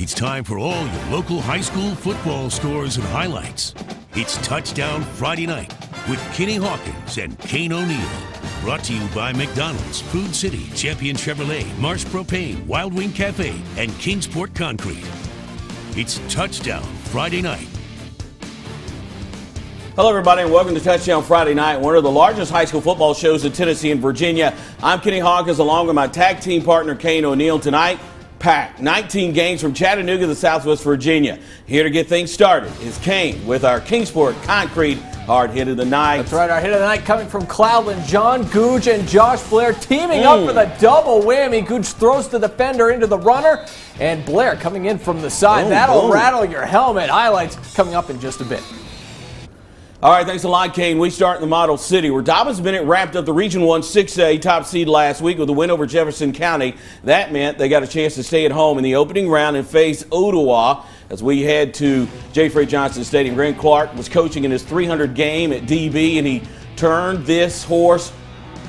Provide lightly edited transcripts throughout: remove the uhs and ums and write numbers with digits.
It's time for all your local high school football scores and highlights. It's Touchdown Friday Night with Kenny Hawkins and Kane O'Neill. Brought to you by McDonald's, Food City, Champion Chevrolet, Marsh Propane, Wild Wing Cafe, and Kingsport Concrete. It's Touchdown Friday Night. Hello, everybody, and welcome to Touchdown Friday Night, one of the largest high school football shows in Tennessee and Virginia. I'm Kenny Hawkins, along with my tag team partner, Kane O'Neill. Tonight, packed 19 games from Chattanooga to Southwest Virginia. Here to get things started is Kane with our Kingsport Concrete hard hit of the night. That's right, our hit of the night coming from Cloudland. John Googe and Josh Blair teaming up for the double whammy. Googe throws the defender into the runner, and Blair coming in from the side. That'll rattle your helmet. Highlights coming up in just a bit. All right, thanks a lot, Kane. We start in the Model City, where Dobbins Bennett wrapped up the Region 1 6A top seed last week with a win over Jefferson County. That meant they got a chance to stay at home in the opening round and face Unicoi. As we head to J. Fred Johnson Stadium, Grant Clark was coaching in his 300 game at DB, and he turned this horse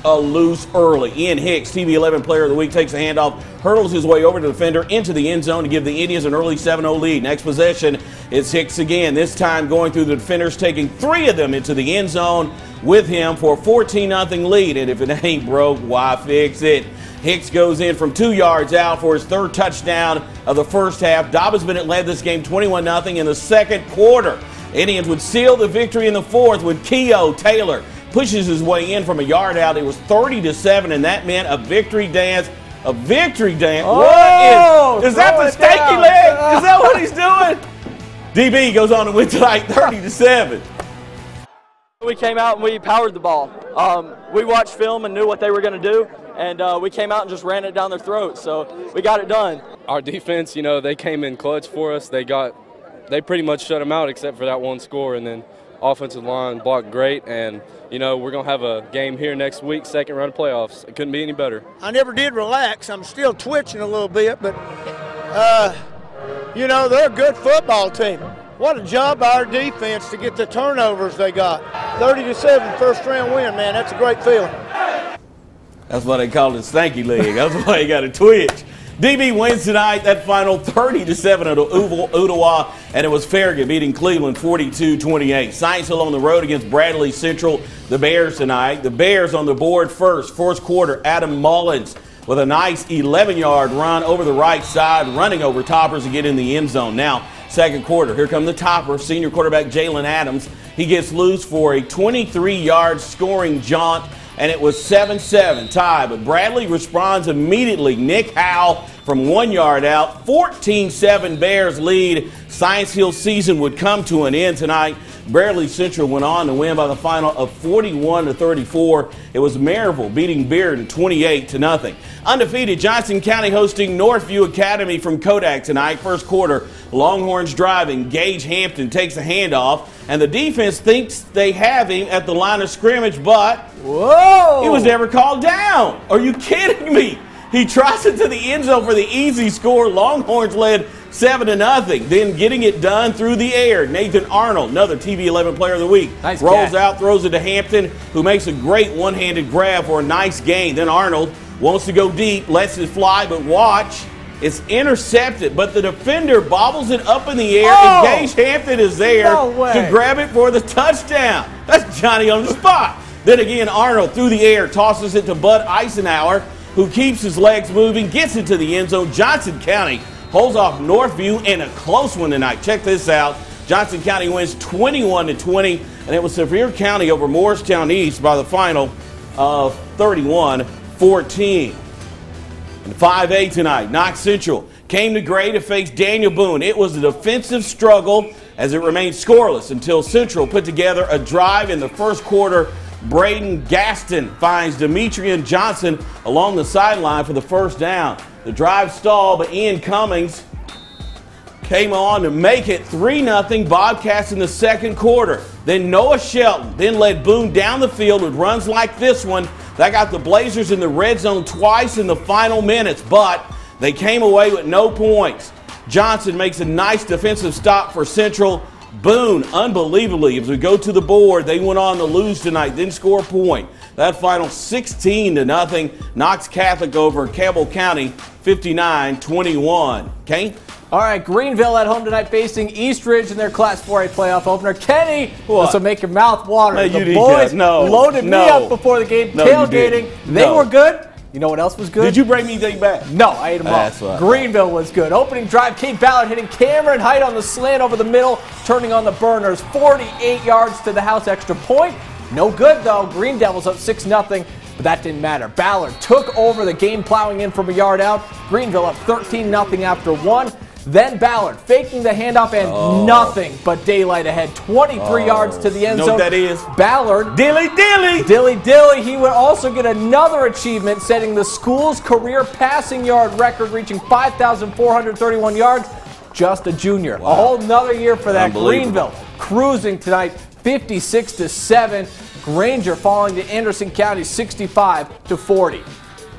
loose early. Ian Hicks, Tdfn Player of the Week, takes a handoff, hurdles his way over to the defender into the end zone to give the Indians an early 7-0 lead. Next possession, it's Hicks again, this time going through the defenders, taking 3 of them into the end zone with him for a 14-0 lead. And if it ain't broke, why fix it? Hicks goes in from 2 yards out for his 3rd touchdown of the first half. Dobbins Bennett led this game 21-0 in the second quarter. Indians would seal the victory in the 4th with Keo Taylor pushes his way in from a yard out. It was 30-7, and that meant a victory dance. A victory dance. Oh, what is that the stanky leg? Is that what he's doing? DB goes on to win tonight 30-7. We came out and we powered the ball. We watched film and knew what they were going to do, and we came out and just ran it down their throats. So we got it done. Our defense, you know, they came in clutch for us. They pretty much shut them out except for that one score, and then offensive line blocked great, and you know, we're going to have a game here next week, second round of playoffs. It couldn't be any better. I never did relax. I'm still twitching a little bit, but, you know, they're a good football team. What a job by our defense to get the turnovers they got. 30-7 first round win, man. That's a great feeling. That's why they call it stanky leg. That's why you got to twitch. DB wins tonight, that final 30-7 at Unicoi, and it was Farragut beating Cleveland 42-28. Science Hill on the road against Bradley Central, the Bears tonight. The Bears on the board first. Fourth quarter, Adam Mullins with a nice 11-yard run over the right side, running over toppers to get in the end zone. Now, second quarter, here come the topper, senior quarterback Jalen Adams. He gets loose for a 23-yard scoring jaunt, and it was 7-7 tie, but Bradley responds immediately. Nick Howell from 1 yard out, 14-7 Bears lead. Science Hill season would come to an end tonight. Bradley Central went on to win by the final of 41-34. It was Maryville beating Bearden 28-0. Undefeated Johnson County hosting Northview Academy from Kodak tonight. First quarter, Longhorns driving. Gage Hampton takes a handoff, and the defense thinks they have him at the line of scrimmage, but he was never called down. Are you kidding me? He tries it to the end zone for the easy score. Longhorns led 7-0. Then getting it done through the air, Nathan Arnold, another Tdfn Player of the Week, rolls out, throws it to Hampton, who makes a great one-handed grab for a nice gain. Then Arnold wants to go deep, lets it fly, but watch, it's intercepted. But the defender bobbles it up in the air, and Gage Hampton is there to grab it for the touchdown. That's Johnny on the spot. Then again, Arnold through the air tosses it to Bud Eisenhower, who keeps his legs moving, gets it to the end zone. Johnson County holds off Northview in a close one tonight. Check this out. Johnson County wins 21-20, and it was Sevier County over Morristown East by the final of 31-14. In 5A tonight, Knox Central came to Gray to face Daniel Boone. It was a defensive struggle as it remained scoreless until Central put together a drive in the first quarter. Braden Gaston finds Demetrian Johnson along the sideline for the first down. The drive stalled, but Ian Cummings came on to make it 3-0 Bobcats in the second quarter. Then Noah Shelton then led Boone down the field with runs like this one. That got the Blazers in the red zone twice in the final minutes, but they came away with no points. Johnson makes a nice defensive stop for Central. Boone, unbelievably, as we go to the board, they went on to lose tonight, didn't score a point. That final 16-0. Knox Catholic over Cabell County 59-21. Kane? All right, Greenville at home tonight facing Eastridge in their Class 4A playoff opener. Kenny, this will make your mouth water. No, the boys loaded me up before the game, tailgating. They were good. You know what else was good? Did you bring me anything back? No, I ate them all. Greenville was good. Opening drive, Kate Ballard hitting Cameron Height on the slant over the middle, turning on the burners. 48 yards to the house, extra point. No good, though. Green Devils up 6-0, but that didn't matter. Ballard took over the game, plowing in from a yard out. Greenville up 13-0 after one. Then Ballard faking the handoff and nothing but daylight ahead. 23 yards to the end zone. You know what that is? Ballard. Dilly. Dilly. He would also get another achievement, setting the school's career passing yard record, reaching 5,431 yards. Just a junior. Wow. A whole nother year for that. Greenville cruising tonight, 56-7. Granger falling to Anderson County, 65-40.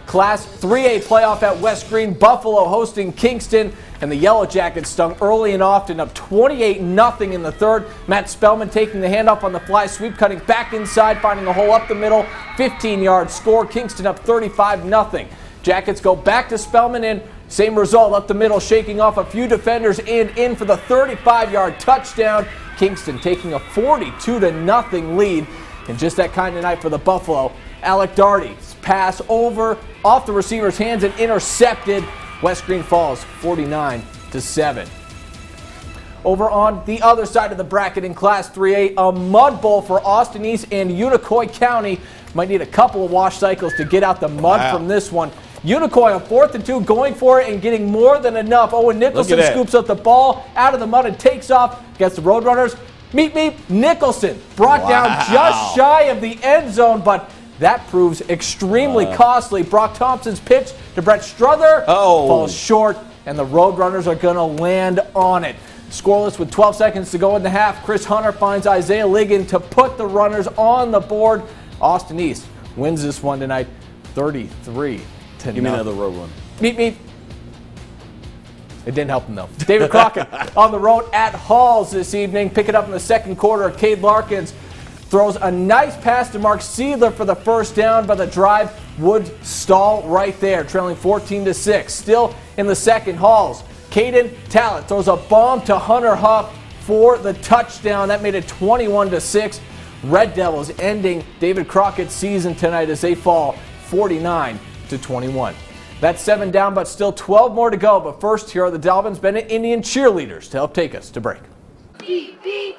Class 3A playoff at West Green. Buffalo hosting Kingston, and the Yellow Jackets stung early and often, up 28-0 in the third. Matt Spellman taking the handoff on the fly sweep, cutting back inside, finding a hole up the middle. 15-yard score. Kingston up 35-0. Jackets go back to Spellman in. Same result up the middle, shaking off a few defenders and in for the 35-yard touchdown. Kingston taking a 42-0 lead. And just that kind of night for the Buffalo. Alec Darty's pass off the receiver's hands and intercepted. West Green falls 49-7. Over on the other side of the bracket in Class 3A, a mud bowl for Austin East and Unicoi County. Might need a couple of wash cycles to get out the mud from this one. Unicoi on 4th and 2, going for it and getting more than enough. Owen Nicholson scoops up the ball out of the mud and takes off against the Roadrunners. Meep, Nicholson brought down just shy of the end zone, but that proves extremely costly. Brock Thompson's pitch to Brett Struther falls short, and the Roadrunners are going to land on it. Scoreless with 12 seconds to go in the half. Chris Hunter finds Isaiah Ligon to put the runners on the board. Austin East wins this one tonight, 33-0. Give me another road run. Meep. It didn't help him, though. David Crockett on the road at Halls this evening. Pick it up in the second quarter. Cade Larkins throws a nice pass to Mark Seidler for the first down, but the drive would stall right there, trailing 14-6. Still in the second, Halls. Caden Talent throws a bomb to Hunter Huff for the touchdown. That made it 21-6. Red Devils ending David Crockett's season tonight as they fall 49-21. That's 7 down, but still 12 more to go. But first, here are the Dobbins Bennett Indian cheerleaders to help take us to break. Beep, beep.